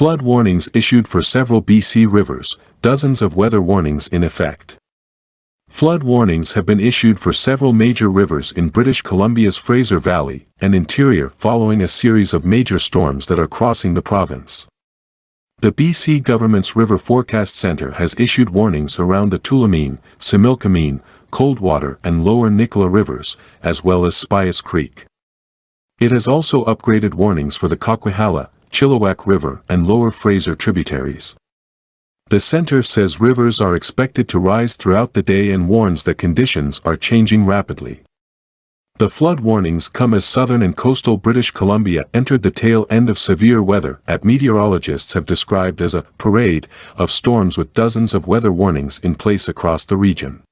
Flood warnings issued for several BC rivers, dozens of weather warnings in effect. Flood warnings have been issued for several major rivers in British Columbia's Fraser Valley and interior following a series of major storms that are crossing the province. The BC government's River Forecast Centre has issued warnings around the Tulameen, Similkameen, Coldwater and Lower Nicola rivers, as well as Spius Creek. It has also upgraded warnings for the Coquihalla, Chilliwack River and Lower Fraser tributaries. The center says rivers are expected to rise throughout the day and warns that conditions are changing rapidly. The flood warnings come as southern and coastal British Columbia entered the tail end of severe weather that meteorologists have described as a parade of storms with dozens of weather warnings in place across the region.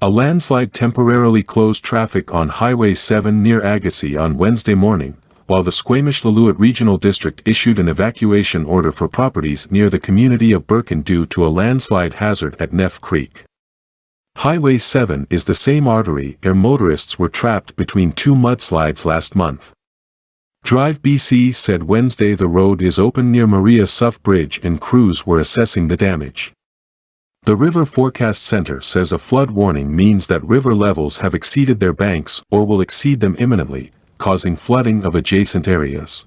A landslide temporarily closed traffic on Highway 7 near Agassiz on Wednesday morning, while the Squamish-Lillooet Regional District issued an evacuation order for properties near the community of Birken due to a landslide hazard at Neff Creek. Highway 7 is the same artery where motorists were trapped between two mudslides last month. Drive BC said Wednesday the road is open near Maria Suff Bridge and crews were assessing the damage. The River Forecast Centre says a flood warning means that river levels have exceeded their banks or will exceed them imminently, causing flooding of adjacent areas.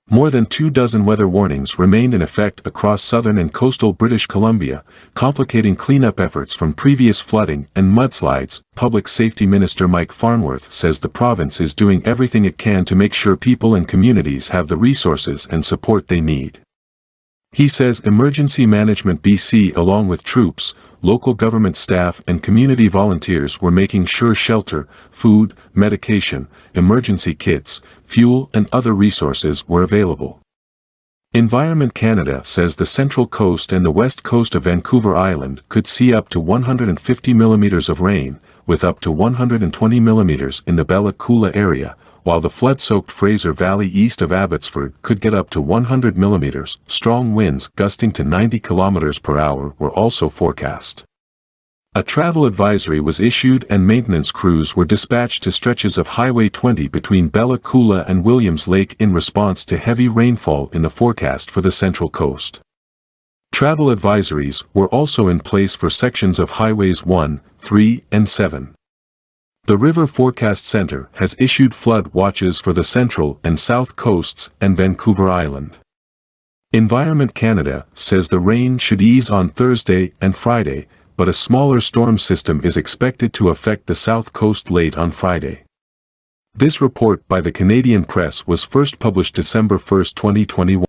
More than 24 weather warnings remained in effect across southern and coastal British Columbia, complicating cleanup efforts from previous flooding and mudslides. Public Safety Minister Mike Farnworth says the province is doing everything it can to make sure people and communities have the resources and support they need. He says Emergency Management BC along with troops, local government staff and community volunteers were making sure shelter, food, medication, emergency kits, fuel and other resources were available. Environment Canada says the Central Coast and the West Coast of Vancouver Island could see up to 150 millimeters of rain, with up to 120 millimeters in the Bella Coola area, while the flood-soaked Fraser Valley east of Abbotsford could get up to 100 millimeters. Strong winds gusting to 90 kilometers per hour were also forecast. A travel advisory was issued and maintenance crews were dispatched to stretches of Highway 20 between Bella Coola and Williams Lake in response to heavy rainfall in the forecast for the Central Coast. Travel advisories were also in place for sections of Highways 1, 3, and 7. The River Forecast Centre has issued flood watches for the Central and South Coasts and Vancouver Island. Environment Canada says the rain should ease on Thursday and Friday, but a smaller storm system is expected to affect the South Coast late on Friday. This report by the Canadian Press was first published December 1, 2021.